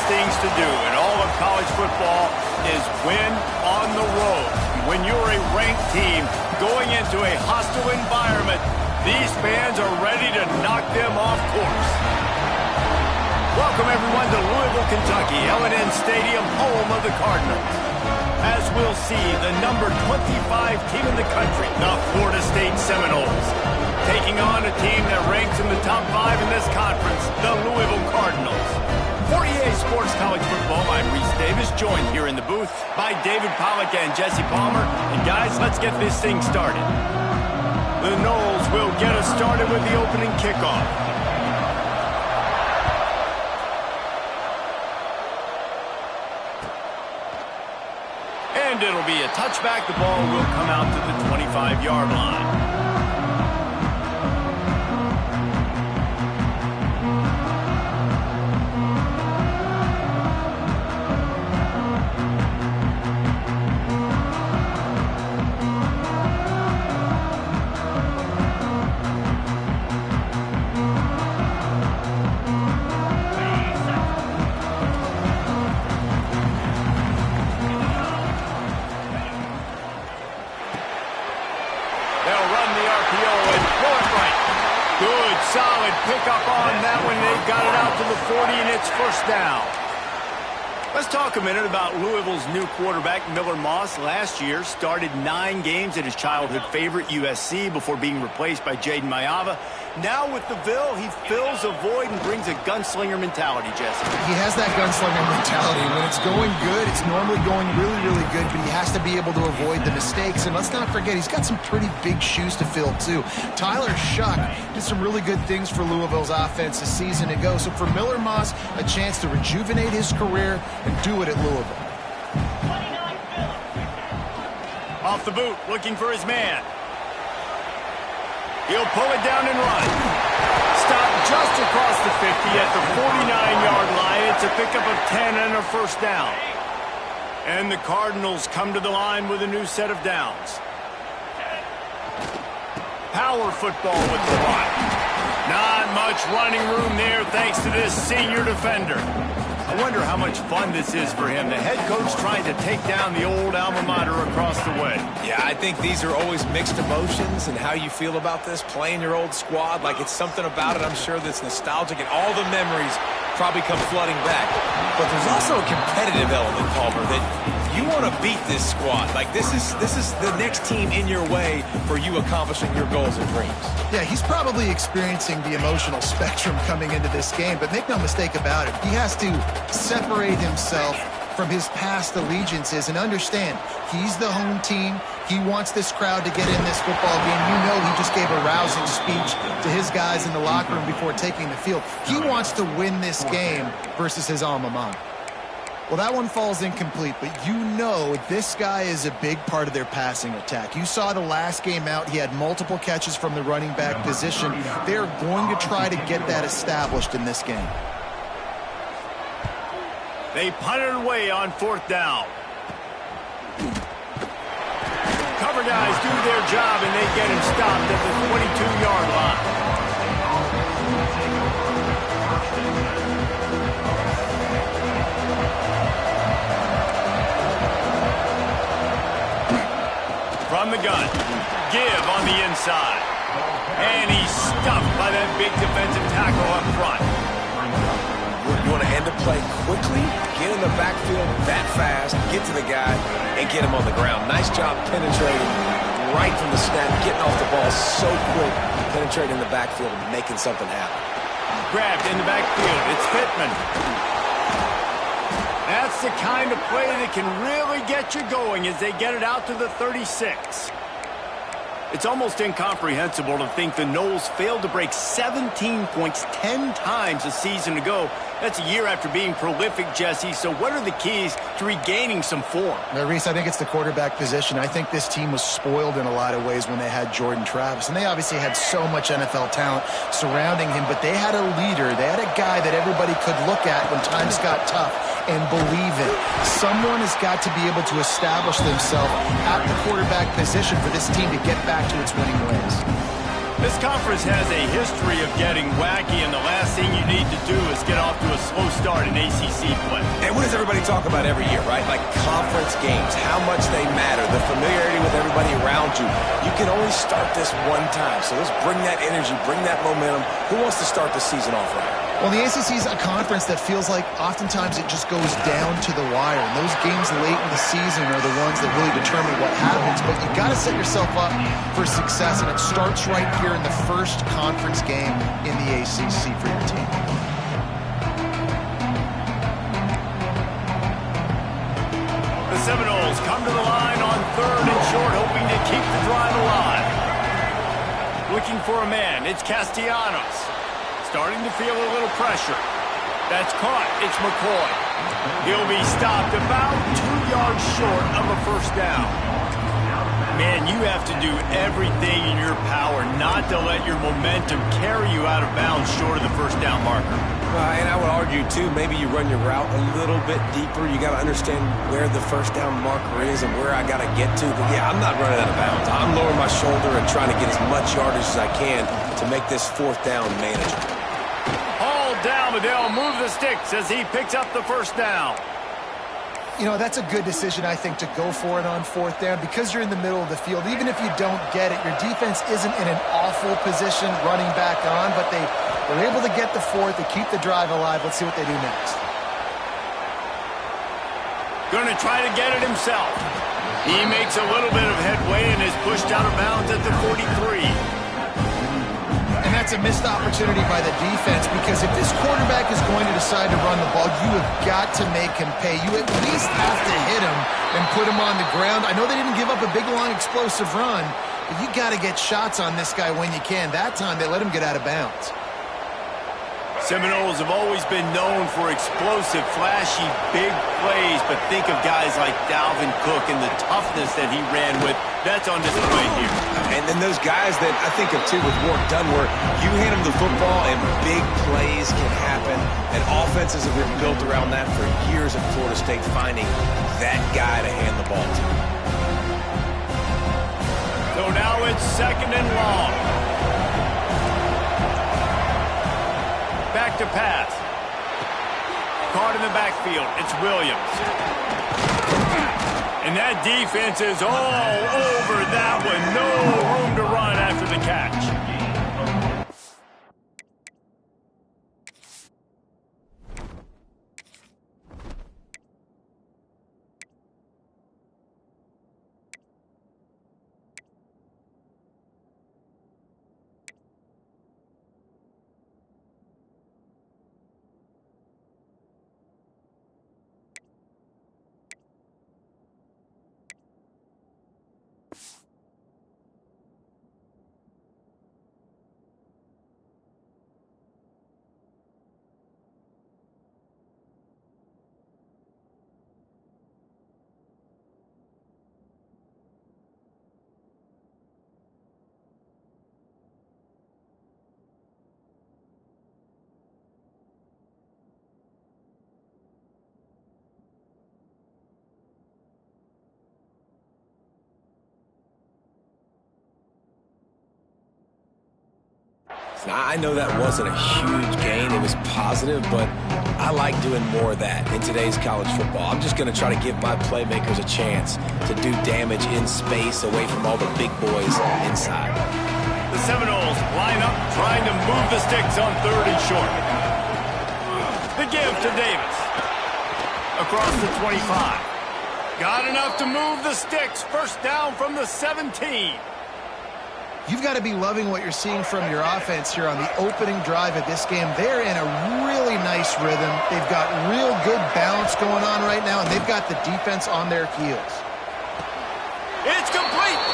things to do in all of college football is win on the road. When you're a ranked team going into a hostile environment, these fans are ready to knock them off course. Welcome, everyone, to Louisville, Kentucky, L&N Stadium, home of the Cardinals. As we'll see, the number 25 team in the country, the Florida State Seminoles, taking on a team that ranks in the top 5 in this conference, the Louisville Cardinals. For EA Sports College Football, I'm Reese Davis, joined here in the booth by David Pollack and Jesse Palmer. And guys, let's get this thing started. The Noles will get us started with the opening kickoff. And it'll be a touchback. The ball will come out to the 25-yard line. Solid pickup on that one. They've got it out to the 40, and it's first down. Let's talk a minute about Louisville's new quarterback, Miller Moss. Last year, started 9 games at his childhood favorite, USC, before being replaced by Jaden Mayava. Now with the Ville, he fills a void and brings a gunslinger mentality, Jesse. He has that gunslinger mentality. When it's going good, it's normally going really, really good, but he has to be able to avoid the mistakes. And let's not forget, he's got some pretty big shoes to fill, too. Tyler Shuck did some really good things for Louisville's offense a season ago. So for Miller Moss, a chance to rejuvenate his career and do it at Louisville. Off the boot, looking for his man. He'll pull it down and run. Stop just across the 50 at the 49-yard line. It's a pickup of 10 and a first down. And the Cardinals come to the line with a new set of downs. Power football with the block. Not much running room there thanks to this senior defender. I wonder how much fun this is for him. The head coach trying to take down the old alma mater across the way. Yeah, I think these are always mixed emotions and how you feel about this, playing your old squad. Like, it's something about it, I'm sure, that's nostalgic, and all the memories probably come flooding back. But there's also a competitive element, Palmer, that you want to beat this squad. Like, this is the next team in your way for you accomplishing your goals and dreams. Yeah, he's probably experiencing the emotional spectrum coming into this game, but make no mistake about it, he has to separate himself from his past allegiances and understand he's the home team. He wants this crowd to get in this football game. You know, he just gave a rousing speech to his guys in the locker room before taking the field. He wants to win this game versus his alma mater. Well, that one falls incomplete, but you know this guy is a big part of their passing attack. You saw the last game out, he had multiple catches from the running back position. They're going to try to get that established in this game. They punt it away on fourth down. Cover guys do their job, and they get him stopped at the 22-yard line. From the gun, give on the inside. And he's stuffed by that big defensive tackle up front. You want to end the play quickly, get in the backfield that fast, get to the guy, and get him on the ground. Nice job penetrating right from the snap, getting off the ball so quick, penetrating the backfield and making something happen. Grabbed in the backfield. It's Pittman. That's the kind of play that can really get you going as they get it out to the 36. It's almost incomprehensible to think the Noles failed to break 17 points 10 times a season ago. That's a year after being prolific, Jesse. So what are the keys to regaining some form? Now, Reese, I think it's the quarterback position. I think this team was spoiled in a lot of ways when they had Jordan Travis. And they obviously had so much NFL talent surrounding him, but they had a leader. They had a guy that everybody could look at when times got tough and believe it. Someone has got to be able to establish themselves at the quarterback position for this team to get back to its winning ways. This conference has a history of getting wacky, and the last thing you need to do is get off to a slow start in ACC play. And what does everybody talk about every year, right? Like conference games, how much they matter, the familiarity with everybody around you. You can only start this one time, so let's bring that energy, bring that momentum. Who wants to start the season off right? Well, the ACC is a conference that feels like oftentimes it just goes down to the wire. And those games late in the season are the ones that really determine what happens. But you got to set yourself up for success, and it starts right here in the first conference game in the ACC for your team. The Seminoles come to the line on 3rd and short, hoping to keep the drive alive. Looking for a man, it's Castellanos. Starting to feel a little pressure. That's caught. It's McCoy. He'll be stopped about 2 yards short of a first down. Man, you have to do everything in your power not to let your momentum carry you out of bounds short of the first down marker. And I would argue, too, maybe you run your route a little bit deeper. You got to understand where the first down marker is and where I got to get to. But, yeah, I'm not running out of bounds. I'm lowering my shoulder and trying to get as much yardage as I can to make this 4th down manageable. Down, but they'll move the sticks as he picks up the first down. You know, that's a good decision, I think, to go for it on 4th down because you're in the middle of the field. Even if you don't get it, your defense isn't in an awful position running back on, but they're able to get the 4th to keep the drive alive. Let's see what they do next. Going to try to get it himself. He makes a little bit of headway and is pushed out of bounds at the 43. And that's a missed opportunity by the defense because if this quarterback is going to decide to run the ball, you have got to make him pay. You at least have to hit him and put him on the ground. I know they didn't give up a big, long, explosive run, but you got to get shots on this guy when you can. That time, they let him get out of bounds. Seminoles have always been known for explosive, flashy, big plays, but think of guys like Dalvin Cook and the toughness that he ran with. That's on display here. And then those guys that I think of, too, with Ward Dunworth, you hand them the football and big plays can happen. And offenses have been built around that for years at Florida State, finding that guy to hand the ball to. So now it's 2nd and long. Back to pass. Caught in the backfield. It's Williams. And that defense is all over that one. No room to run after the catch. Now, I know that wasn't a huge gain. It was positive, but I like doing more of that in today's college football. I'm just going to try to give my playmakers a chance to do damage in space away from all the big boys inside. The Seminoles line up trying to move the sticks on 3rd and short. The give to Davis. Across the 25. Got enough to move the sticks. First down from the 17. You've got to be loving what you're seeing from your offense here on the opening drive of this game. They're in a really nice rhythm. They've got real good balance going on right now, and they've got the defense on their heels. It's complete.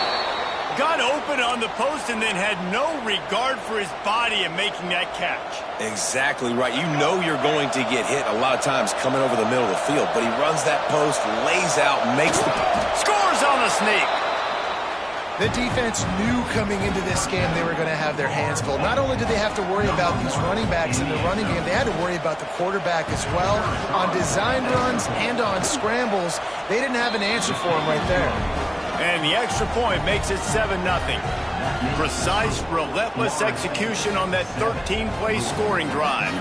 Got open on the post and then had no regard for his body in making that catch. Exactly right. You know you're going to get hit a lot of times coming over the middle of the field, but he runs that post, lays out, makes the... Scores on the sneak. The defense knew coming into this game they were going to have their hands full. Not only did they have to worry about these running backs in the running game, they had to worry about the quarterback as well. On design runs and on scrambles, they didn't have an answer for him right there. And the extra point makes it 7-0. Precise, relentless execution on that 13-play scoring drive.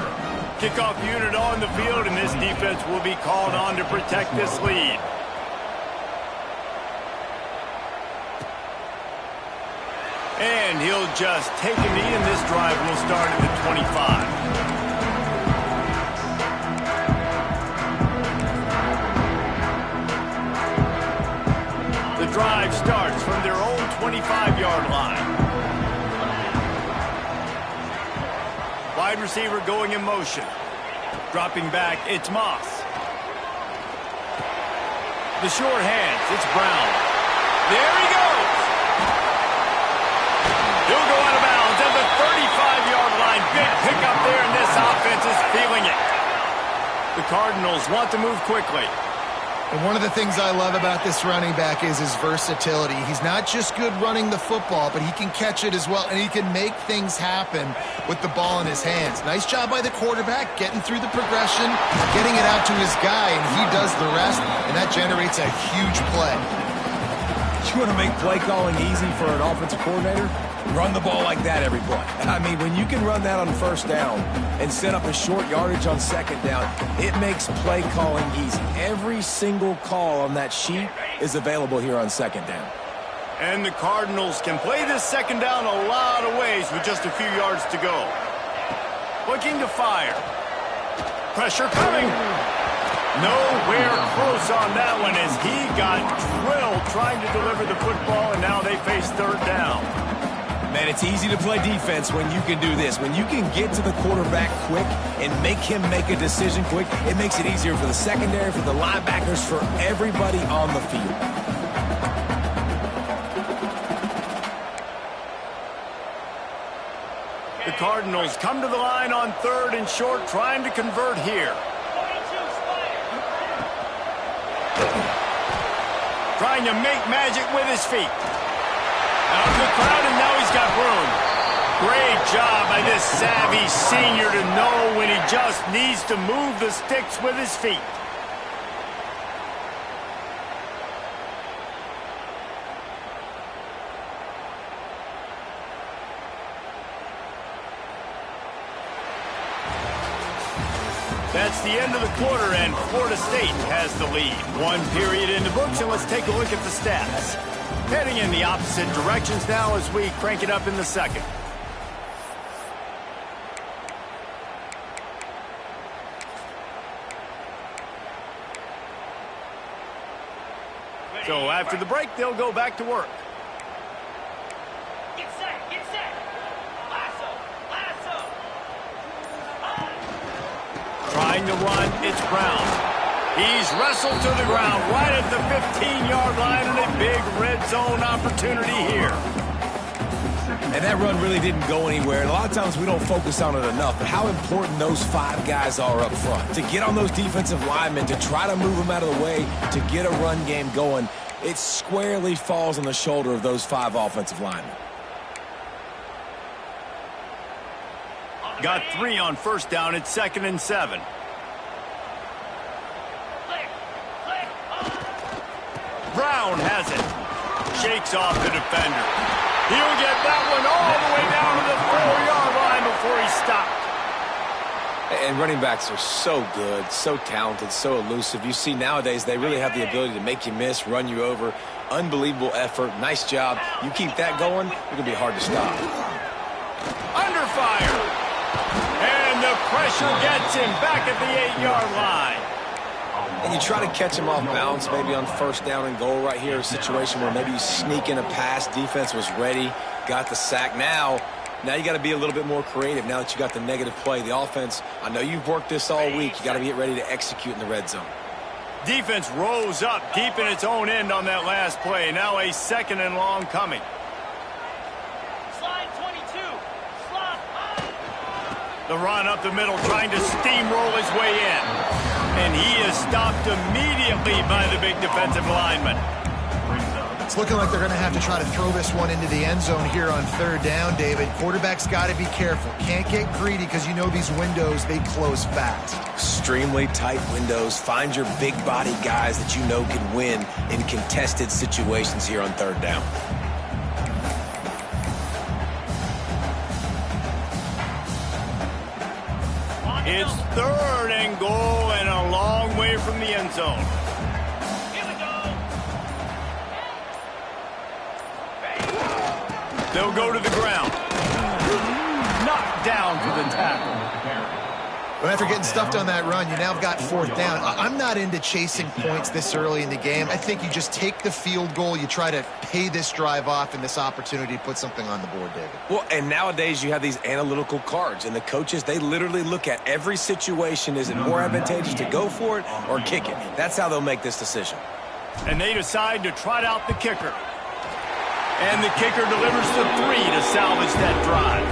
Kickoff unit on the field, and this defense will be called on to protect this lead. And he'll just take a knee, and this drive will start at the 25. The drive starts from their own 25-yard line. Wide receiver going in motion. Dropping back, it's Moss. The short hands, it's Brown. There he goes! He'll go out of bounds at the 35-yard line. Big pickup there, and this offense is feeling it. The Cardinals want to move quickly. And one of the things I love about this running back is his versatility. He's not just good running the football, but he can catch it as well, and he can make things happen with the ball in his hands. Nice job by the quarterback, getting through the progression, getting it out to his guy, and he does the rest, and that generates a huge play. You want to make play calling easy for an offensive coordinator? Run the ball like that every play. I mean, when you can run that on first down and set up a short yardage on second down, it makes play calling easy. Every single call on that sheet is available here on second down. And the Cardinals can play this second down a lot of ways with just a few yards to go. Looking to fire. Pressure coming. Nowhere close on that one as he got drilled trying to deliver the football, and now they face third down. Man, it's easy to play defense when you can do this. When you can get to the quarterback quick and make him make a decision quick, it makes it easier for the secondary, for the linebackers, for everybody on the field. The Cardinals come to the line on third and short, trying to convert here. Trying to make magic with his feet. Out of the crowd, and now he's got room. Great job by this savvy senior to know when he just needs to move the sticks with his feet. That's the end of the quarter, and Florida State has the lead. One period in the books, and let's take a look at the stats. Heading in the opposite directions now as we crank it up in the second. So after the break, they'll go back to work. Get set, get set. Lasso, lasso. Trying to run, it's Brown. He's wrestled to the ground right at the 15-yard line, and a big red zone opportunity here. And that run really didn't go anywhere. And a lot of times we don't focus on it enough, but how important those five guys are up front. To get on those defensive linemen, to try to move them out of the way, to get a run game going, it squarely falls on the shoulder of those five offensive linemen. Got 3 on first down. It's 2nd and 7. Brown has it. Shakes off the defender. He'll get that one all the way down to the 4-yard line before he stopped. And running backs are so good, so talented, so elusive. You see nowadays they really have the ability to make you miss, run you over. Unbelievable effort. Nice job. You keep that going, it's going to be hard to stop. Under fire. And the pressure gets him back at the 8-yard line. And you try to catch him off balance, maybe on first down and goal right here, a situation where maybe you sneak in a pass, defense was ready, got the sack. Now you got to be a little bit more creative now that you got the negative play. The offense, I know you've worked this all week. You got to get ready to execute in the red zone. Defense rose up deep in its own end on that last play. Now a 2nd and long coming. Slide 22. Slot. The run up the middle, trying to steamroll his way in. And he is stopped immediately by the big defensive lineman. It's looking like they're going to have to try to throw this one into the end zone here on third down, David. Quarterback's got to be careful. Can't get greedy because you know these windows, they close fast. Extremely tight windows. Find your big body guys that you know can win in contested situations here on third down. It's third and goal and a long way from the end zone. Here we go. They'll go to the ground. Knocked down for the tackle. Well, after getting stuffed on that run, you now have got fourth down. I'm not into chasing points this early in the game. I think you just take the field goal. You try to pay this drive off and this opportunity to put something on the board, David. Well, and nowadays you have these analytical cards, and the coaches, they literally look at every situation. Is it more advantageous to go for it or kick it? That's how they'll make this decision. And they decide to trot out the kicker. And the kicker delivers the 3 to salvage that drive.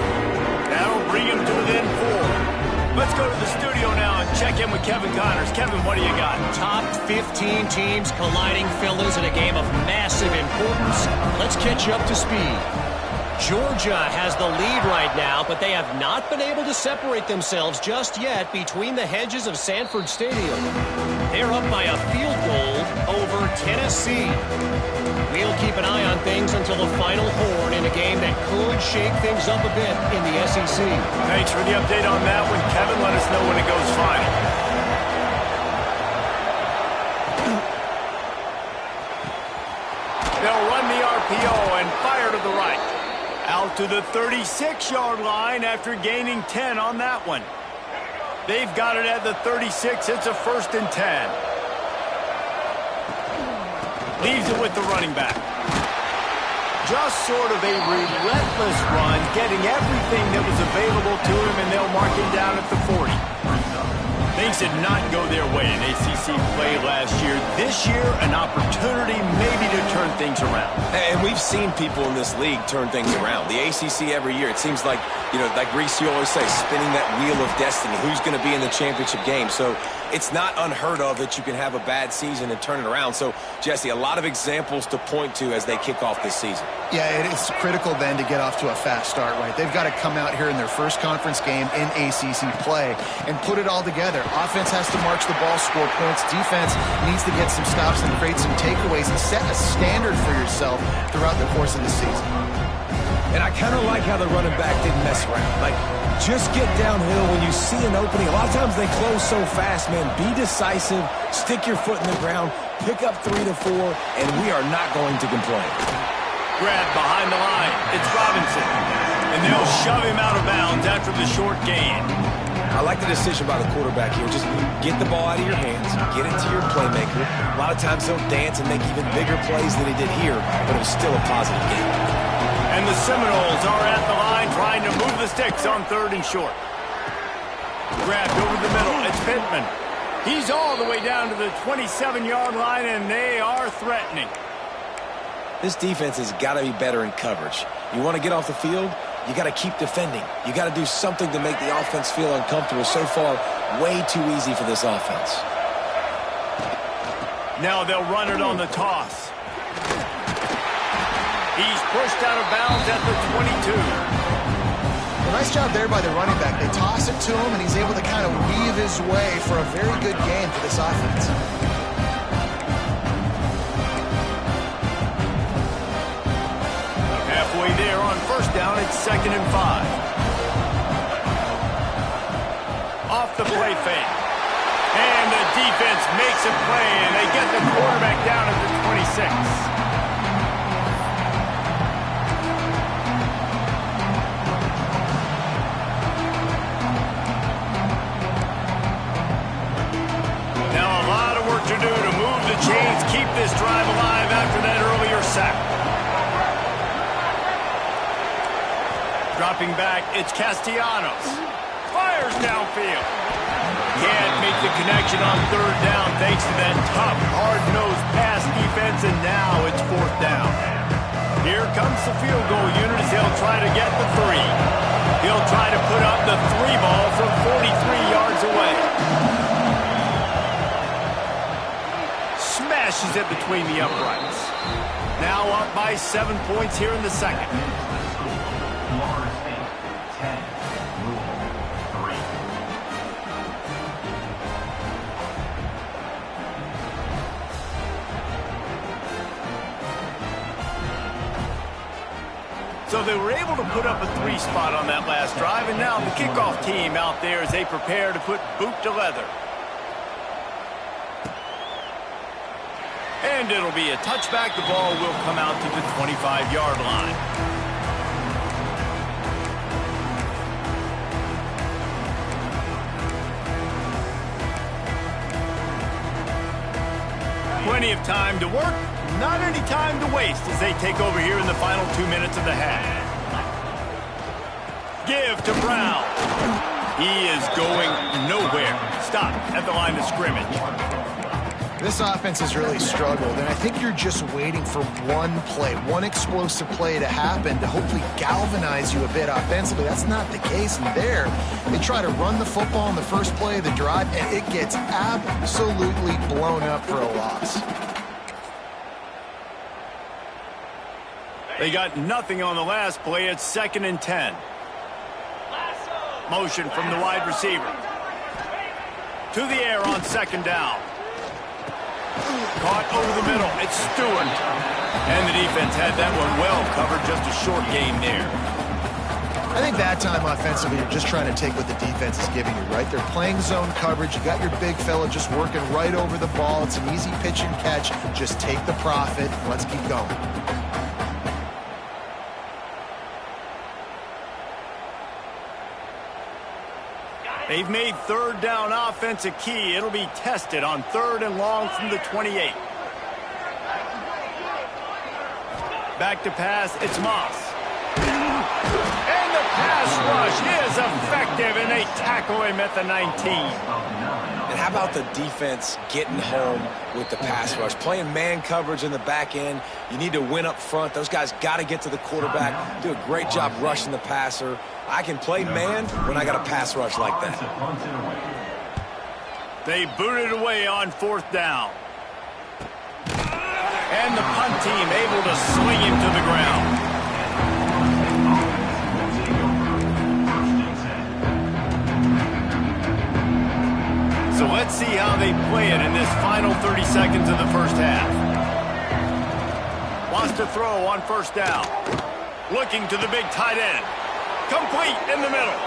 That'll bring him to within 4. Let's go to the studio now and check in with Kevin Connors. Kevin, what do you got? Top 15 teams colliding, fellas, in a game of massive importance. Let's catch you up to speed. Georgia has the lead right now, but they have not been able to separate themselves just yet between the hedges of Sanford Stadium. They're up by a field goal over Tennessee. We'll keep an eye on things until the final horn in a game that could shake things up a bit in the SEC. Thanks for the update on that one, Kevin. Let us know when it goes final. They'll run the RPO and fire to the right. Out to the 36-yard line after gaining 10 on that one. They've got it at the 36. It's a 1st and 10. Leaves it with the running back. Just sort of a relentless run, getting everything that was available to him, and they'll mark him down at the 40. Things did not go their way in ACC play last year. This year, an opportunity maybe to turn things around. And we've seen people in this league turn things around. The ACC every year, it seems like, like Reese, you always say, spinning that wheel of destiny. Who's going to be in the championship game? So it's not unheard of that you can have a bad season and turn it around. So, Jesse, a lot of examples to point to as they kick off this season. Yeah, it is critical then to get off to a fast start, right? They've got to come out here in their first conference game in ACC play and put it all together. Offense has to march the ball, score points. Defense needs to get some stops and create some takeaways and set a standard for yourself throughout the course of the season. And I kind of like how the running back didn't mess around. Like, just get downhill when you see an opening. A lot of times they close so fast, man. Be decisive, stick your foot in the ground, pick up 3 to 4, and we are not going to complain. Grab behind the line. It's Robinson. And they'll shove him out of bounds after the short gain. I like the decision by the quarterback here. Just get the ball out of your hands, get it to your playmaker. A lot of times he'll dance and make even bigger plays than he did here, but it was still a positive game. And the Seminoles are at the line trying to move the sticks on 3rd and short. Grabbed over the middle. It's Pittman. He's all the way down to the 27-yard line, and they are threatening. This defense has got to be better in coverage. You want to get off the field, you got to keep defending. You got to do something to make the offense feel uncomfortable. So far, way too easy for this offense. Now they'll run it on the toss. He's pushed out of bounds at the 22. Well, nice job there by the running back. They toss it to him, and he's able to kind of weave his way for a very good gain for this offense. Halfway there on 1st down, it's 2nd and 5. Off the play fake. And the defense makes a play, and they get the quarterback down at the 26. To do to move the chains, keep this drive alive after that earlier sack. Dropping back, it's Castellanos. Fires downfield. Can't make the connection on 3rd down thanks to that tough, hard-nosed pass defense, and now it's 4th down. Here comes the field goal unit as he'll try to get the 3. He'll try to put up the 3 ball from 43 yards away. pushes it between the uprights. Now up by 7 points here in the second. Florida State, 10, Louisville, 3. So they were able to put up a 3 spot on that last drive, and now the kickoff team out there as they prepare to put boot to leather. And it'll be a touchback. The ball will come out to the 25-yard line. Plenty of time to work, not any time to waste as they take over here in the final 2 minutes of the half. Give to Brown. He is going nowhere. Stop at the line of scrimmage. This offense has really struggled, and I think you're just waiting for one play, one explosive play to happen to hopefully galvanize you a bit offensively. That's not the case, and there, they try to run the football in the first play of the drive, and it gets absolutely blown up for a loss. They got nothing on the last play. It's 2nd and 10. Motion from the wide receiver. To the air on 2nd down. Caught over the middle. It's Stewart. And the defense had that one well covered. Just a short game there. I think that time offensively, you're just trying to take what the defense is giving you, right? They're playing zone coverage. You got your big fella just working right over the ball. It's an easy pitch and catch. Just take the profit. Let's keep going. They've made 3rd down offense a key. It'll be tested on 3rd and long from the 28. Back to pass, it's Moss. And the pass rush is effective, and they tackle him at the 19. And how about the defense getting home with the pass rush? Playing man coverage in the back end. You need to win up front. Those guys got to get to the quarterback. Do a great job rushing the passer. I can play man when I got a pass rush like that. They booted away on 4th down. And the punt team able to swing him to the ground. So let's see how they play it in this final 30 seconds of the first half. Wants to throw on 1st down. Looking to the big tight end. Complete in the middle.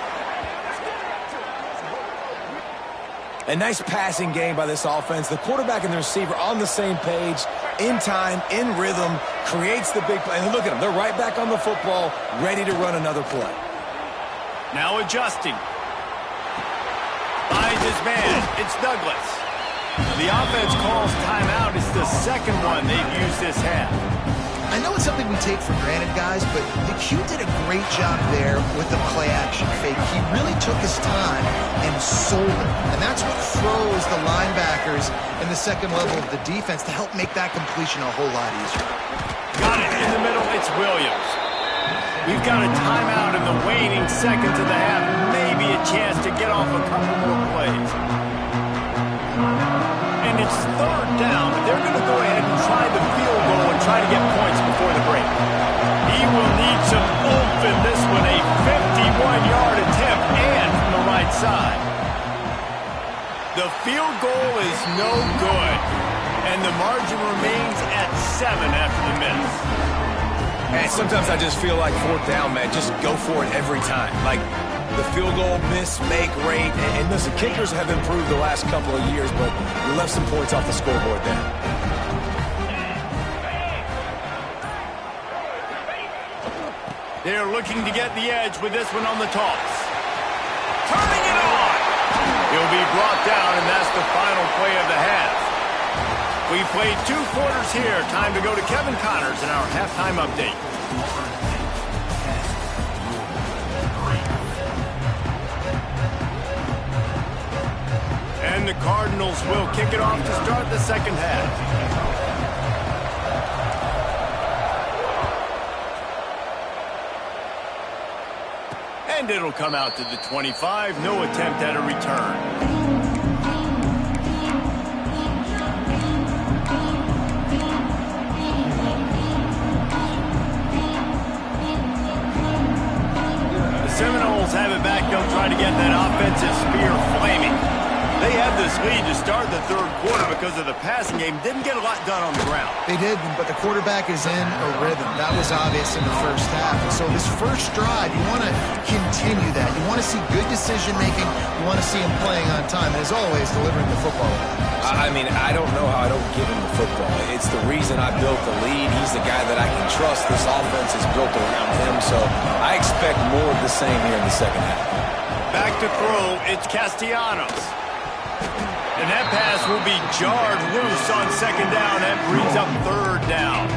A nice passing game by this offense. The quarterback and the receiver on the same page, in time, in rhythm, creates the big play. And look at them. They're right back on the football, ready to run another play. Now adjusting. Finds his man. It's Douglas. The offense calls timeout. It's the 2nd one they've used this half. I know it's something we take for granted, guys, but Q did a great job there with the play-action fake. He really took his time and sold it. And that's what froze the linebackers in the 2nd level of the defense to help make that completion a whole lot easier. Got it in the middle. It's Williams. We've got a timeout in the waning seconds of the half. Maybe a chance to get off a couple more plays. And it's 3rd down, but they're going to go ahead and try the field goal and try to get points before the break. He will need some oomph in this one. A 51-yard attempt and from the right side. The field goal is no good. And the margin remains at 7 after the miss. And sometimes I just feel like 4th down, man, just go for it every time. Like the field goal miss, make rate. And listen, kickers have improved the last couple of years, but we left some points off the scoreboard there. They're looking to get the edge with this one on the toss. Turning it on. He'll be brought down, and that's the final play of the half. We played 2 quarters here. Time to go to Kevin Connors in our halftime update. And the Cardinals will kick it off to start the 2nd half. And it'll come out to the 25. No attempt at a return. try to get that offensive spear flaming. They had this lead to start the third quarter because of the passing game. Didn't get a lot done on the ground. They didn't, but the quarterback is in a rhythm. That was obvious in the first half. And so this first drive, you want to continue that. You want to see good decision-making. You want to see him playing on time. And as always, delivering the football. I mean, I don't know how I don't give him the football. It's the reason I built the lead. He's the guy that I can trust. This offense is built around him, so I expect more of the same here in the second half. Back to throw, it's Castellanos. And that pass will be jarred loose on second down. That brings up third down.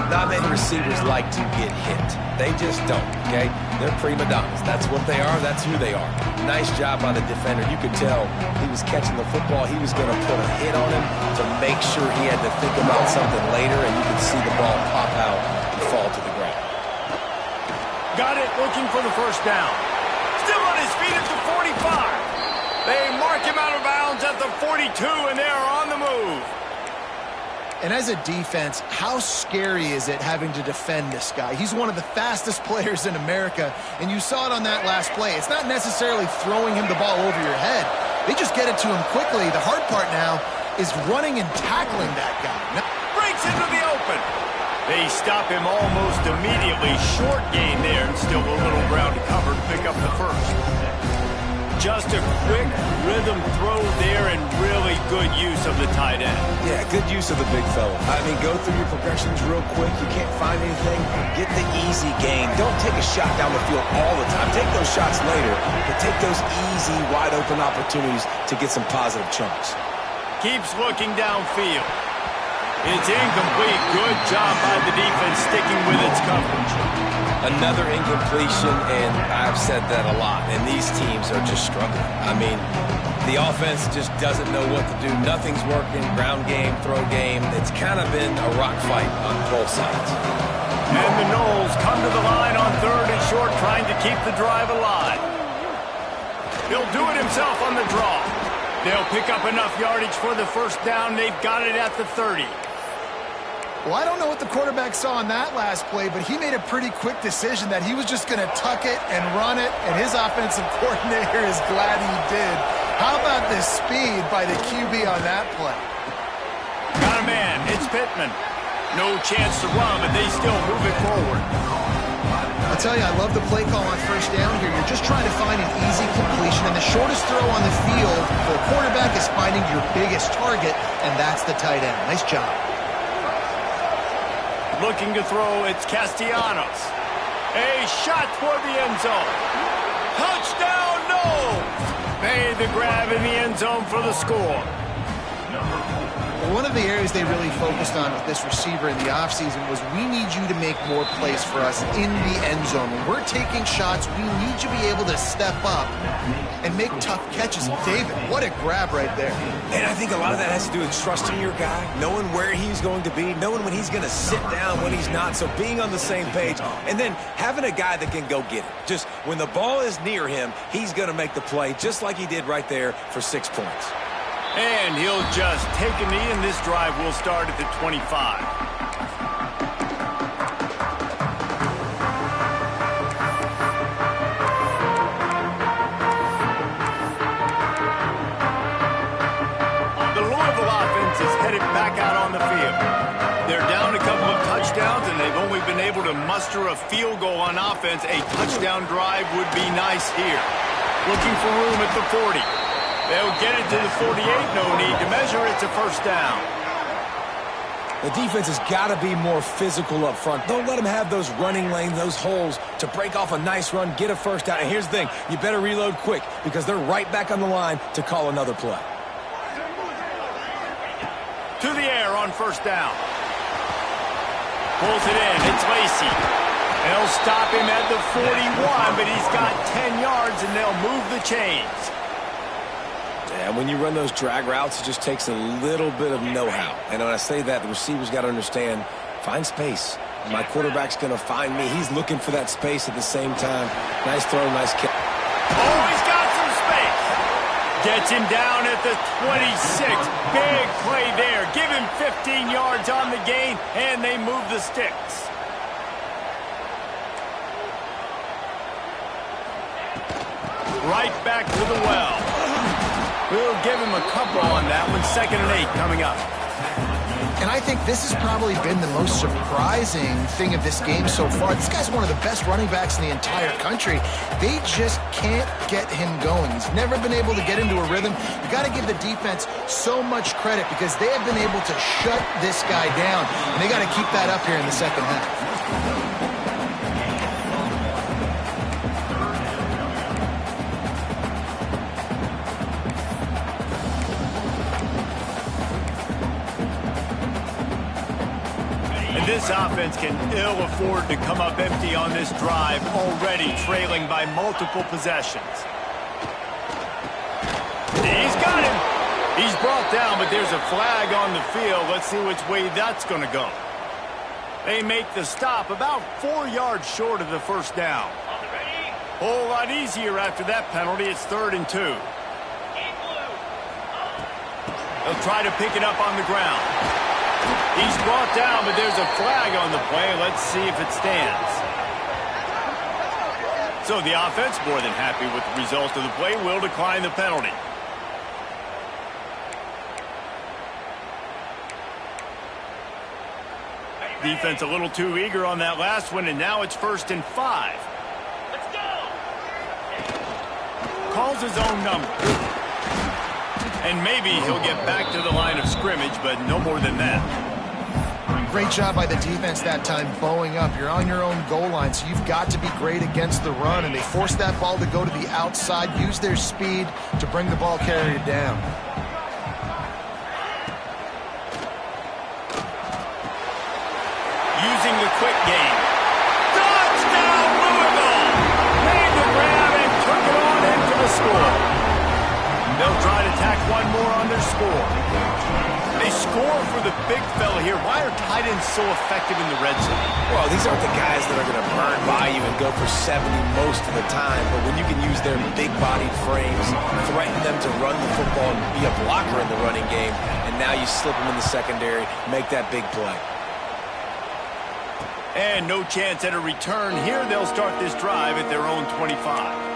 Not many receivers like to get hit. They just don't, okay? They're prima donnas. That's what they are. That's who they are. Nice job by the defender. You could tell he was catching the football. He was going to put a hit on him to make sure he had to think about something later, and you could see the ball pop out and fall to the ground. Got it, looking for the first down. Still on his feet at the 45. They mark him out of bounds at the 42, and they are on the move. And as a defense, how scary is it having to defend this guy? He's one of the fastest players in America, and you saw it on that last play. It's not necessarily throwing him the ball over your head. They just get it to him quickly. The hard part now is running and tackling that guy. Breaks into the open. They stop him almost immediately. Short gain there, and still a little ground to cover to pick up the first. Just a quick rhythm throw there and really good use of the tight end. Yeah, good use of the big fella. I mean, go through your progressions real quick. You can't find anything. Get the easy gain. Don't take a shot down the field all the time. Take those shots later, but take those easy, wide-open opportunities to get some positive chunks. Keeps looking downfield. It's incomplete. Good job by the defense sticking with its coverage. Another incompletion, and I've said that a lot, and these teams are just struggling. I mean, the offense just doesn't know what to do. Nothing's working. Ground game, throw game. It's kind of been a rock fight on both sides. And the Knowles come to the line on third and short, trying to keep the drive alive. He'll do it himself on the draw. They'll pick up enough yardage for the first down. They've got it at the 30. Well, I don't know what the quarterback saw on that last play, but he made a pretty quick decision that he was just going to tuck it and run it, and his offensive coordinator is glad he did. How about the speed by the QB on that play? Got a man. It's Pittman. No chance to run, but they still move it forward. I'll tell you, I love the play call on first down here. You're just trying to find an easy completion, and the shortest throw on the field for a quarterback is finding your biggest target, and that's the tight end. Nice job. Looking to throw, it's Castellanos. A shot toward the end zone. Touchdown, no! Made the grab in the end zone for the score. One of the areas they really focused on with this receiver in the offseason was we need you to make more plays for us in the end zone. When we're taking shots, we need you to be able to step up and make tough catches. David, what a grab right there. And I think a lot of that has to do with trusting your guy, knowing where he's going to be, knowing when he's going to sit down, when he's not, so being on the same page, and then having a guy that can go get it. Just when the ball is near him, he's going to make the play just like he did right there for 6 points. And he'll just take a knee, and this drive will start at the 25. The Louisville offense is headed back out on the field. They're down a couple of touchdowns, and they've only been able to muster a field goal on offense. A touchdown drive would be nice here. Looking for room at the 40. They'll get it to the 48, no need to measure. It's a first down. The defense has got to be more physical up front. Don't let them have those running lanes, those holes to break off a nice run, get a first down. And here's the thing, you better reload quick because they're right back on the line to call another play. To the air on first down. Pulls it in. It's Lacy. They'll stop him at the 41, but he's got 10 yards, and they'll move the chains. And when you run those drag routes, it just takes a little bit of know-how. And when I say that, the receiver's got to understand, find space. My quarterback's going to find me. He's looking for that space at the same time. Nice throw, nice kick. Oh, he's got some space. Gets him down at the 26. Big play there. Give him 15 yards on the gain, and they move the sticks. right back to the well. We'll give him a couple on that one. 2nd and 8 coming up. And I think this has probably been the most surprising thing of this game so far. This guy's one of the best running backs in the entire country. They just can't get him going. He's never been able to get into a rhythm. You got to give the defense so much credit because they have been able to shut this guy down. And they got to keep that up here in the second half. This offense can ill afford to come up empty on this drive, already trailing by multiple possessions. He's got him. He's brought down, but there's a flag on the field. Let's see which way that's going to go. They make the stop about 4 yards short of the first down. Whole lot easier after that penalty. It's 3rd and 2. They'll try to pick it up on the ground. He's brought down, but there's a flag on the play. Let's see if it stands. So the offense, more than happy with the result of the play, will decline the penalty. Defense a little too eager on that last one, and now it's 1st and 5. Let's go! Calls his own number. And maybe he'll get back to the line of scrimmage, but no more than that. Great job by the defense that time, bowing up. You're on your own goal line, so you've got to be great against the run, and they forced that ball to go to the outside, use their speed to bring the ball carrier down. Using the quick game. Touchdown, Louisville! Made the grab and took it on into the score. They'll try to tack one more on their score. They score for the big fella here. Why are tight ends so effective in the red zone? Well, these aren't the guys that are going to burn by you and go for 70 most of the time, but when you can use their big-bodied frames, threaten them to run the football and be a blocker in the running game, and now you slip them in the secondary, make that big play. And no chance at a return here. They'll start this drive at their own 25.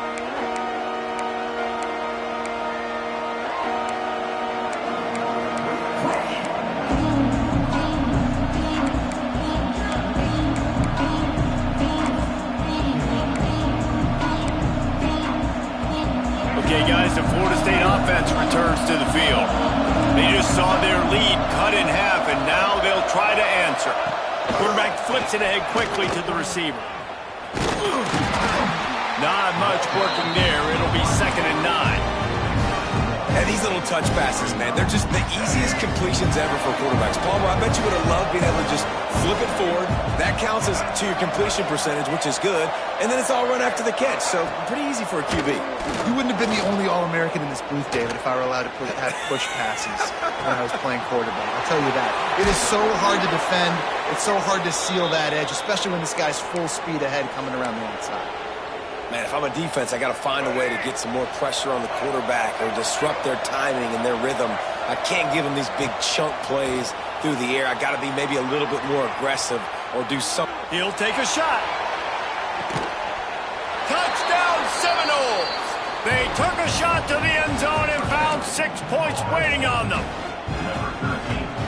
Okay, guys, the Florida State offense returns to the field. They just saw their lead cut in half, and now they'll try to answer. Quarterback flips it ahead quickly to the receiver. Not much working there. It'll be 2nd and 9. And these little touch passes, man, they're just the easiest completions ever for quarterbacks. Palmer, I bet you would have loved being able to just flip it forward. That counts as to your completion percentage, which is good. And then it's all run after the catch. So pretty easy for a QB. You wouldn't have been the only All-American in this booth, David, if I were allowed to have push passes when I was playing quarterback. I'll tell you that. It is so hard to defend. It's so hard to seal that edge, especially when this guy's full speed ahead coming around the outside. Man, if I'm a defense, I got to find a way to get some more pressure on the quarterback or disrupt their timing and their rhythm. I can't give them these big chunk plays through the air. I got to be maybe a little bit more aggressive or do something. He'll take a shot. Touchdown, Seminoles! They took a shot to the end zone and found 6 points waiting on them.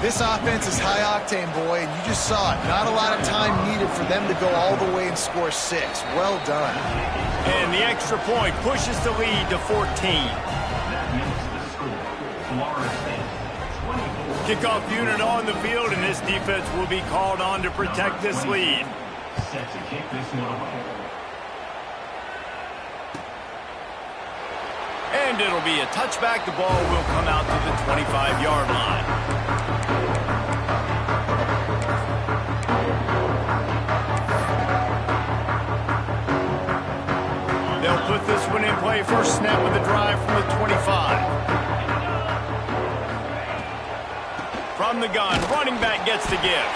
This offense is high-octane, boy, and you just saw it. Not a lot of time needed for them to go all the way and score 6. Well done. And the extra point pushes the lead to 14. That makes the score Florida State 24. Kickoff unit on the field, and this defense will be called on to protect this lead. Set to kick this one away. And it'll be a touchback. The ball will come out to the 25-yard line. They'll put this one in play. First snap of the drive from the 25. From the gun, running back gets the give.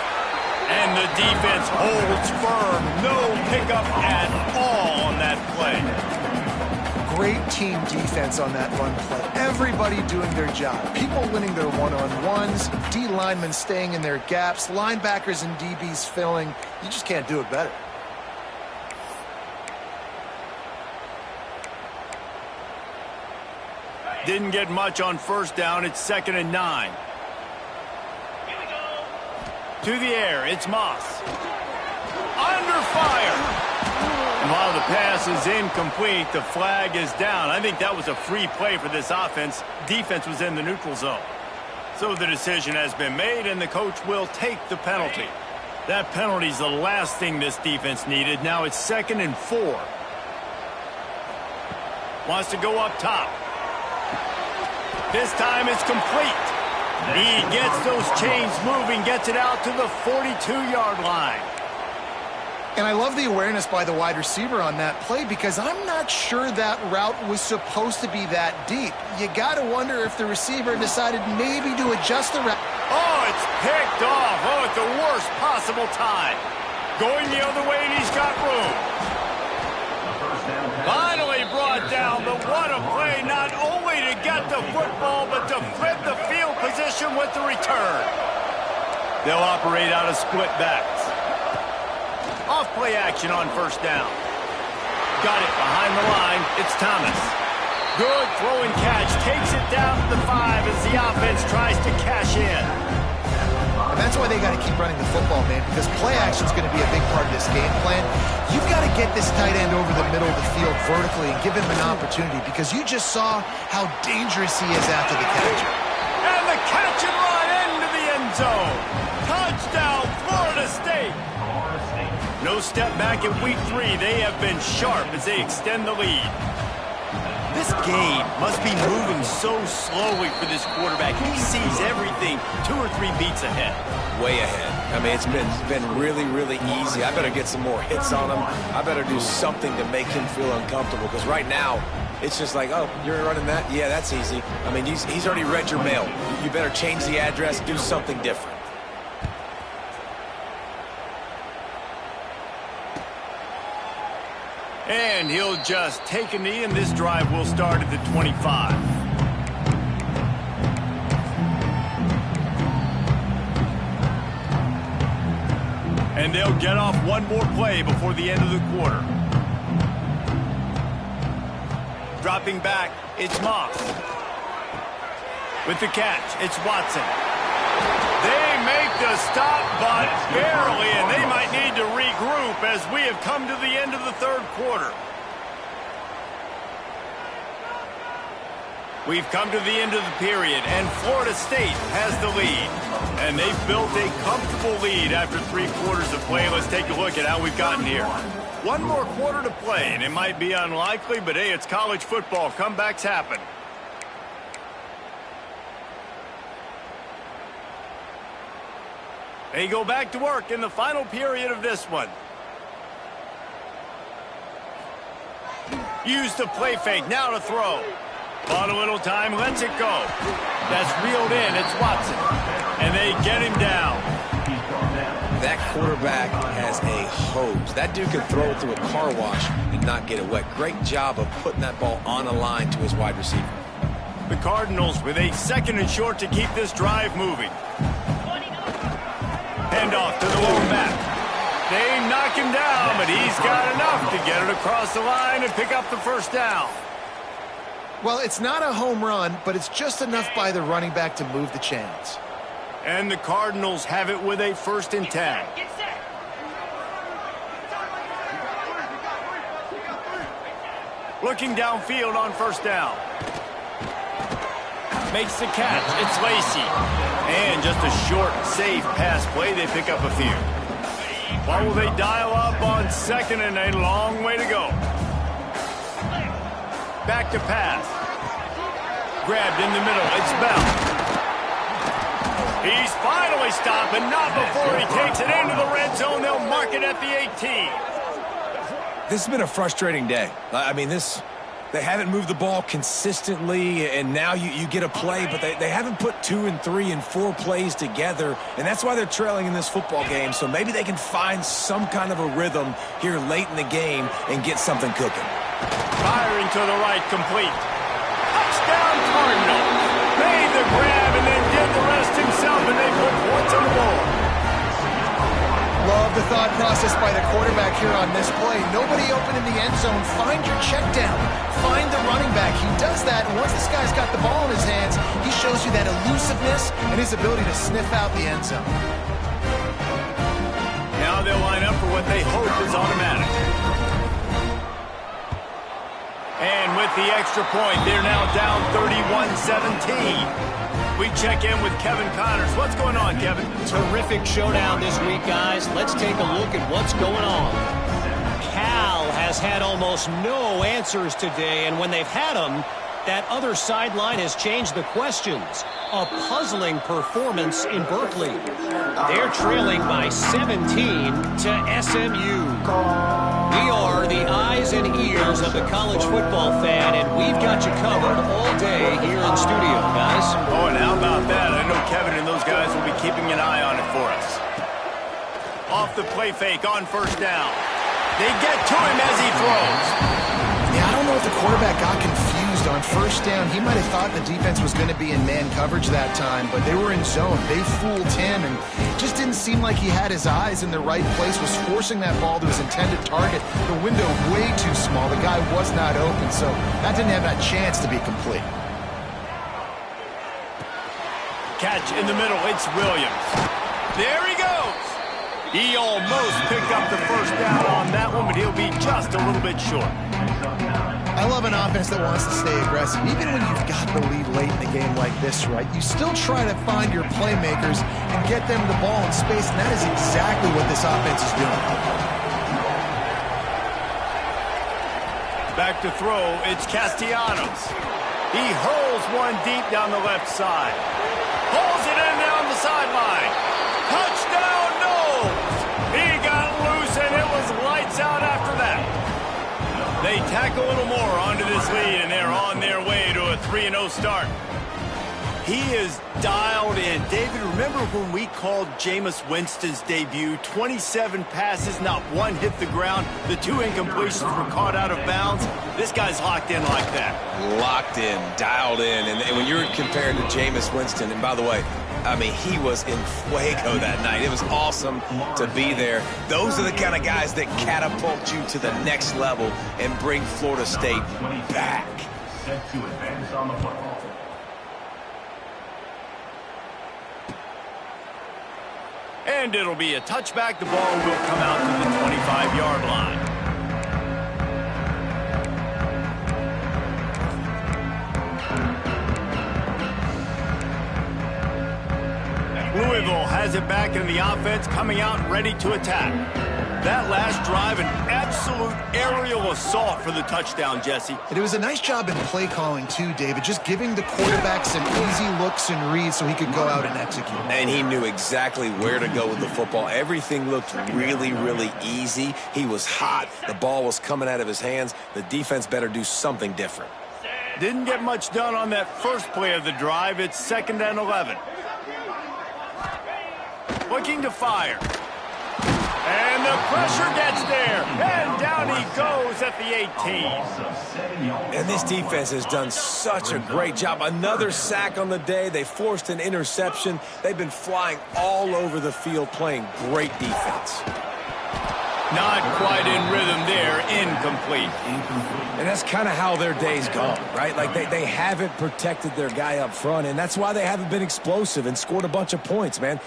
And the defense holds firm. No pickup at all on that play. Great team defense on that run play. Everybody doing their job. People winning their one-on-ones, D linemen staying in their gaps, linebackers and DBs filling. You just can't do it better. Didn't get much on first down. It's 2nd and 9. Here we go. To the air, it's Moss. Under fire. And while the pass is incomplete, the flag is down. I think that was a free play for this offense. Defense was in the neutral zone. So the decision has been made, and the coach will take the penalty. That penalty is the last thing this defense needed. Now it's 2nd and 4. Wants to go up top. This time it's complete. He gets those chains moving, gets it out to the 42-yard line. And I love the awareness by the wide receiver on that play because I'm not sure that route was supposed to be that deep. You got to wonder if the receiver decided maybe to adjust the route. Oh, it's picked off. Oh, at the worst possible time. Going the other way, and he's got room. Finally brought down, but what a play, not only to get the football, but to flip the field position with the return. They'll operate out of split backs. Off-play action on first down. Got it behind the line. It's Thomas. Good throw and catch. Takes it down to the 5 as the offense tries to cash in. And that's why they got to keep running the football, man, because play action is going to be a big part of this game plan. You've got to get this tight end over the middle of the field vertically and give him an opportunity because you just saw how dangerous he is after the catch. And the catch and run into the end zone. Touchdown, Florida State. No step back in week 3. They have been sharp as they extend the lead. This game must be moving so slowly for this quarterback. He sees everything 2 or 3 beats ahead. Way ahead. I mean, it's been really, really easy. I better get some more hits on him. I better do something to make him feel uncomfortable because right now, it's just like, oh, you're running that? Yeah, that's easy. I mean, he's already read your mail. You better change the address, do something different. And he'll just take a knee, and this drive will start at the 25. And they'll get off one more play before the end of the quarter. Dropping back, it's Moss. With the catch, it's Watson. They make the stop, but barely, and they might need to regroup as we have come to the end of the 3rd quarter. We've come to the end of the period, and Florida State has the lead. And they've built a comfortable lead after 3 quarters of play. Let's take a look at how we've gotten here. One more quarter to play, and it might be unlikely, but hey, it's college football. Comebacks happen. They go back to work in the final period of this one. Use the play fake, now to throw. Bought a little time, lets it go. That's reeled in, it's Watson. And they get him down. That quarterback has a hose. That dude can throw it through a car wash and not get it wet. Great job of putting that ball on a line to his wide receiver. The Cardinals with a 2nd and short to keep this drive moving. Handoff to the lone back. They knock him down, but he's got enough to get it across the line and pick up the first down. Well, it's not a home run, but it's just enough by the running back to move the chains. And the Cardinals have it with a 1st and 10. Get set. Looking downfield on first down. Makes the catch. It's Lacy. And just a short, safe pass play. They pick up a few. What will they dial up on 2nd and a long way to go? Back to pass. Grabbed in the middle. It's Bell. He's finally stopped, and not before he takes it into the red zone. They'll mark it at the 18. This has been a frustrating day. I mean, they haven't moved the ball consistently, and now you get a play, but they haven't put 2 and 3 and 4 plays together, and that's why they're trailing in this football game. So maybe they can find some kind of a rhythm here late in the game and get something cooking. Firing to the right, complete. Touchdown, Cardinals. Made the grab and then did the rest himself, and they put points on the board. Love love the thought process by the quarterback here on this play. Nobody open in the end zone. Find your check down. Find the running back. He does that, and once this guy's got the ball in his hands, he shows you that elusiveness and his ability to sniff out the end zone. Now they'll line up for what they hope is automatic. And with the extra point, they're now down 31-17. We check in with Kevin Connors. What's going on, Kevin? Terrific showdown this week, guys. Let's take a look at what's going on. Cal has had almost no answers today, and when they've had them, that other sideline has changed the questions. A puzzling performance in Berkeley. They're trailing by 17 to SMU. We are the eyes and ears of the college football fan, and we've got you covered all day here in studio, guys. Oh, and how about that? I know Kevin and those guys will be keeping an eye on it for us. Off the play fake on first down. They get to him as he throws. Yeah, I don't know if the quarterback got confused on first down. He might have thought the defense was going to be in man coverage that time, but they were in zone. They fooled him, and it just didn't seem like he had his eyes in the right place, was forcing that ball to his intended target. The window way too small. The guy was not open, so that didn't have that chance to be complete. Catch in the middle. It's Williams. There he goes. He almost picked up the first down on that one, but he'll be just a little bit short. I love an offense that wants to stay aggressive. Even when you've got the lead late in a game like this, right, you still try to find your playmakers and get them the ball in space, and that is exactly what this offense is doing. Back to throw, it's Castellanos. He hurls one deep down the left side. Pulls it in down the sideline. Touchdown, Knowles! He got loose, and it was lights out after that. They tack a little more onto this lead, and they're on their way to a 3-0 start. He is dialed in. David, remember when we called Jameis Winston's debut? 27 passes, not one hit the ground. The 2 incompletions were caught out of bounds. This guy's locked in like that. Locked in, dialed in. And when you're compared to Jameis Winston, and by the way, I mean, he was in fuego that night. It was awesome to be there. Those are the kind of guys that catapult you to the next level and bring Florida State back. Set to advance on the football. And it'll be a touchback. The ball will come out to the 25-yard line. Louisville has it back in the offense, coming out ready to attack. That last drive, an absolute aerial assault for the touchdown, Jesse. And it was a nice job in play calling, too, David, just giving the quarterback some easy looks and reads so he could go out and execute. And he knew exactly where to go with the football. Everything looked really, really easy. He was hot. The ball was coming out of his hands. The defense better do something different. Didn't get much done on that first play of the drive. It's 2nd and 11. Looking to fire. And the pressure gets there. And down he goes at the 18. And this defense has done such a great job. Another sack on the day. They forced an interception. They've been flying all over the field playing great defense. Not quite in rhythm there. Incomplete. And that's kind of how their day's gone, right? Like they haven't protected their guy up front, and that's why they haven't been explosive and scored a bunch of points, man.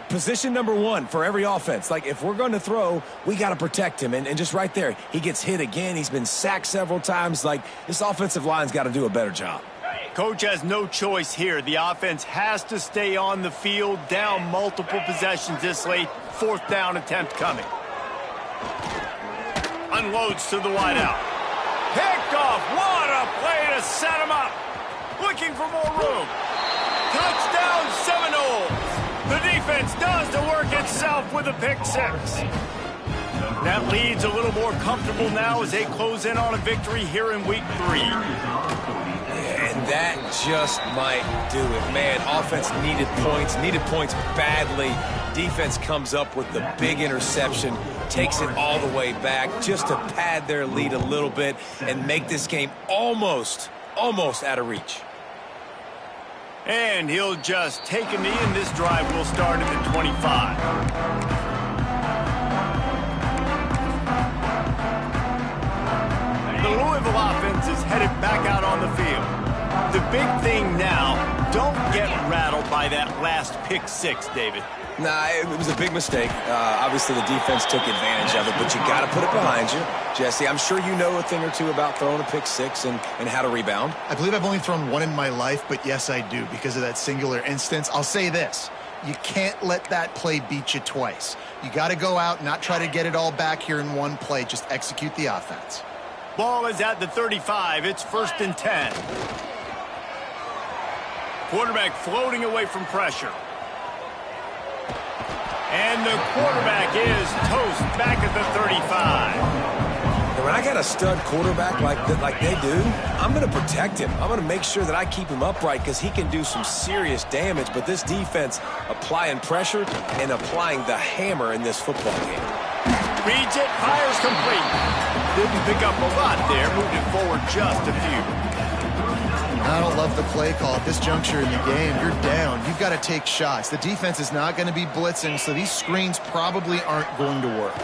Position number 1 for every offense. Like, if we're going to throw, we got to protect him. And just right there, he gets hit again. He's been sacked several times. Like, this offensive line's got to do a better job. Coach has no choice here. The offense has to stay on the field, down multiple possessions this late. 4th down attempt coming. Unloads to the wideout. Picked off. What a play to set him up. Looking for more room. Touchdown Seminoles. The defense does the work itself with a pick 6. That lead's a little more comfortable now as they close in on a victory here in week 3. And that just might do it. Man, offense needed points badly. Defense comes up with the big interception, takes it all the way back just to pad their lead a little bit and make this game almost out of reach. And he'll just take a knee, and this drive will start at the 25. pick six, David? Nah, it was a big mistake. Obviously, the defense took advantage of it, but you got to put it behind you. Jesse, I'm sure you know a thing or two about throwing a pick six and how to rebound. I believe I've only thrown one in my life, but yes, I do because of that singular instance. I'll say this. You can't let that play beat you twice. You got to go out and not try to get it all back here in one play. Just execute the offense. Ball is at the 35. It's 1st and 10. Quarterback floating away from pressure. And the quarterback is toast back at the 35. And when I got a stud quarterback like they do, I'm going to protect him. I'm going to make sure that I keep him upright because he can do some serious damage. But this defense applying pressure and applying the hammer in this football game. Reads it, fires complete. Didn't pick up a lot there, moved it forward just a few. I don't love the play call at this juncture in the game. You're down. You've got to take shots. The defense is not going to be blitzing, so these screens probably aren't going to work.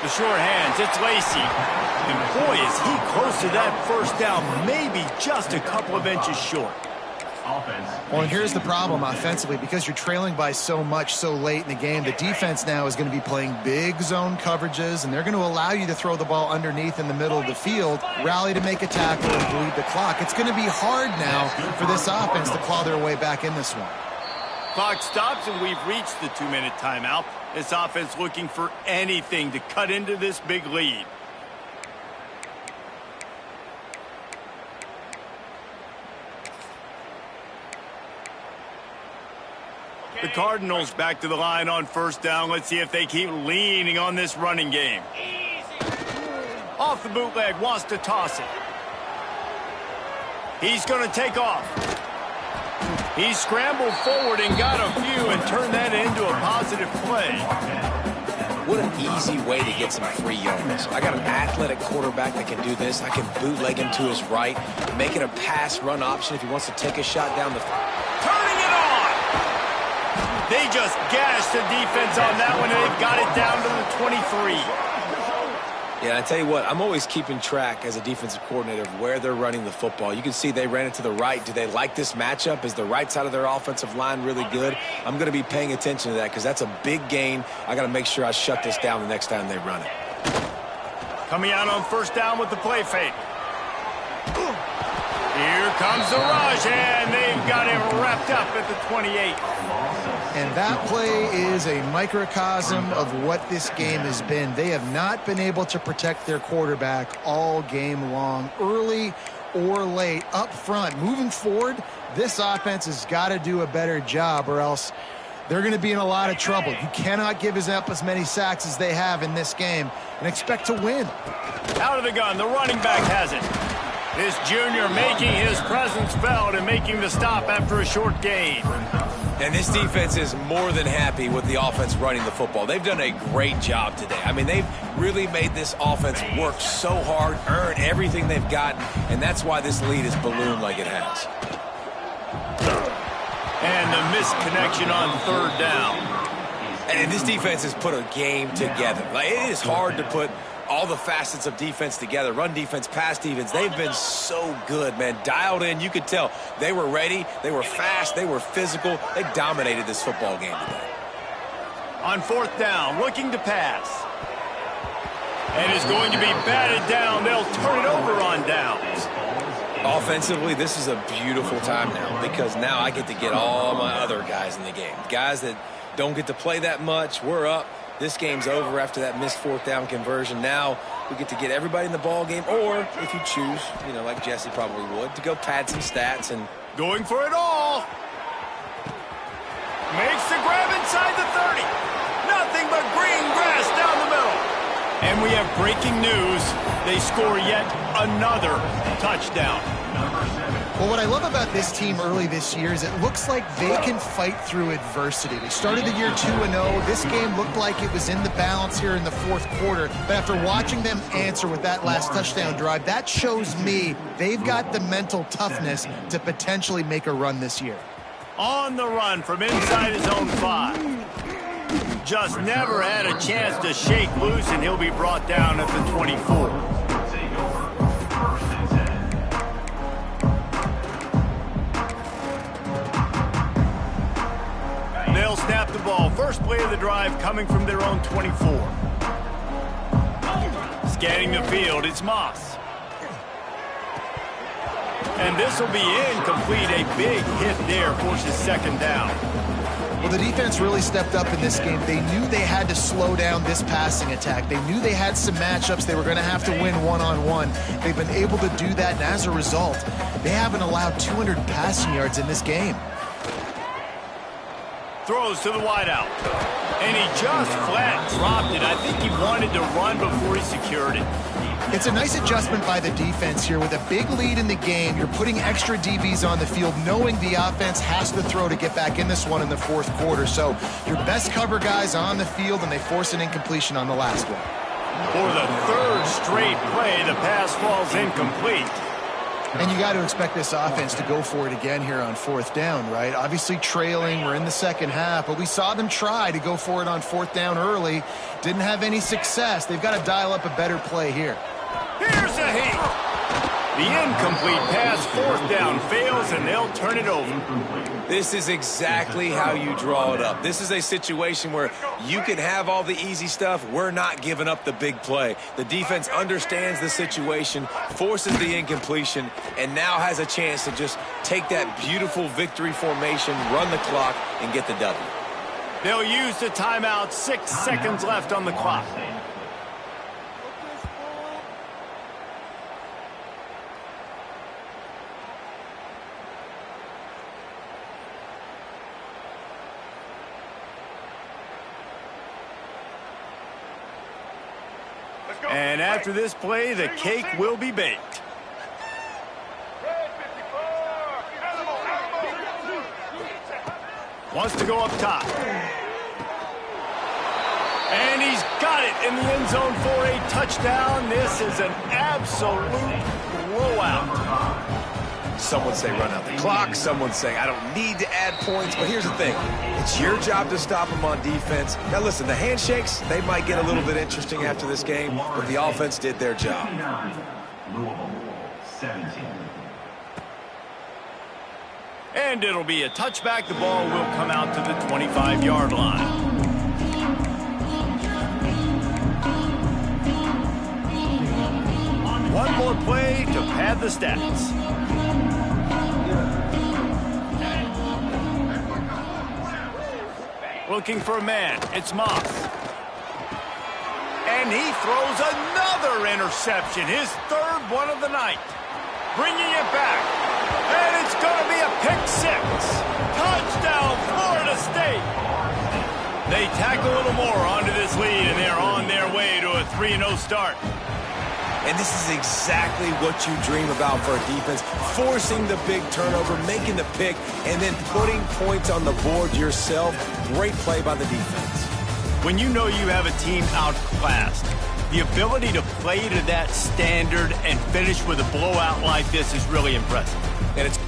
The short hands, it's Lacy. And boy, is he close to that first down, maybe just a couple of inches short. Well, and here's the problem offensively. Because you're trailing by so much so late in the game, the defense now is going to be playing big zone coverages, and they're going to allow you to throw the ball underneath in the middle of the field, rally to make a tackle, and bleed the clock. It's going to be hard now for this offense to claw their way back in this one. Clock stops, and we've reached the 2-minute timeout. This offense looking for anything to cut into this big lead. The Cardinals back to the line on 1st down. Let's see if they keep leaning on this running game. Off the bootleg, wants to toss it. He's going to take off. He scrambled forward and got a few and turned that into a positive play. What an easy way to get some free yards. I got an athletic quarterback that can do this. I can bootleg him to his right, make it a pass-run option if he wants to take a shot down the field. Turning it on! They just gashed the defense on that one, and they've got it down to the 23. Yeah, I tell you what, I'm always keeping track as a defensive coordinator of where they're running the football. You can see they ran it to the right. Do they like this matchup? Is the right side of their offensive line really good? I'm going to be paying attention to that because that's a big gain. I got to make sure I shut this down the next time they run it. Coming out on 1st down with the play fake. Here comes the rush, and they've got him wrapped up at the 28. And that play is a microcosm of what this game has been. They have not been able to protect their quarterback all game long, early or late, up front. Moving forward, this offense has got to do a better job or else they're going to be in a lot of trouble. You cannot give up as many sacks as they have in this game and expect to win. Out of the gun, the running back has it. This junior making his presence felt and making the stop after a short gain. And this defense is more than happy with the offense running the football. They've done a great job today. I mean, they've really made this offense work so hard, earn everything they've gotten, and that's why this lead is ballooned like it has. And the missed connection on 3rd down. And this defense has put a game together. Like, it is hard to put all the facets of defense together. Run defense, pass defense. They've been so good, man. Dialed in. You could tell they were ready. They were fast. They were physical. They dominated this football game today. On 4th down, looking to pass. And is going to be batted down. They'll turn it over on downs. Offensively, this is a beautiful time now because now I get to get all my other guys in the game. Guys that don't get to play that much. We're up. This game's over after that missed 4th down conversion. Now we get to get everybody in the ball game, or if you choose, you know, like Jesse probably would, to go pad some stats and going for it all. Makes the grab inside the 30. Nothing but green grass down the middle. And we have breaking news. They score yet another touchdown. Well, what I love about this team early this year is it looks like they can fight through adversity. They started the year 2-0. This game looked like it was in the balance here in the 4th quarter. But after watching them answer with that last touchdown drive, that shows me they've got the mental toughness to potentially make a run this year. On the run from inside his own 5. Just never had a chance to shake loose, and he'll be brought down at the 24. they'll snap the ball. First play of the drive coming from their own 24. Scanning the field, it's Moss. And this will be incomplete. A big hit there forces second down. Well, the defense really stepped up in this game. They knew they had to slow down this passing attack. They knew they had some matchups they were going to have to win one-on-one. They've been able to do that, and as a result, they haven't allowed 200 passing yards in this game. Throws to the wideout. And he just flat dropped it. I think he wanted to run before he secured it. It's a nice adjustment by the defense here. With a big lead in the game, you're putting extra DBs on the field, knowing the offense has to throw to get back in this one in the fourth quarter. So your best cover guys on the field, and they force an incompletion on the last one. For the third straight play, the pass falls incomplete. And you got to expect this offense to go for it again here on fourth down, right? Obviously trailing, we're in the second half, but we saw them try to go for it on fourth down early. Didn't have any success. They've got to dial up a better play here. Here's a hit. The incomplete pass, fourth down, fails, and they'll turn it over. This is exactly how you draw it up. This is a situation where you can have all the easy stuff. We're not giving up the big play. The defense understands the situation, forces the incompletion, and now has a chance to just take that beautiful victory formation, run the clock, and get the W. They'll use the timeout. 6 seconds left on the clock. And after this play, the cake will be baked. Wants to go up top. And he's got it in the end zone for a touchdown. This is an absolute blowout. Some would say run out the clock. Some would say I don't need to add points. But here's the thing. It's your job to stop them on defense. Now, listen, the handshakes, they might get a little bit interesting after this game, but the offense did their job. Louisville, 17. And it'll be a touchback. The ball will come out to the 25-yard line. One more play to pad the stats. Looking for a man. It's Moss. And he throws another interception. His third one of the night. Bringing it back. And it's going to be a pick six. Touchdown, Florida State. They tack a little more onto this lead, and they're on their way to a 3-0 start. And this is exactly what you dream about for a defense. Forcing the big turnover, making the pick, and then putting points on the board yourself. Great play by the defense. When you know you have a team outclassed, the ability to play to that standard and finish with a blowout like this is really impressive. And it's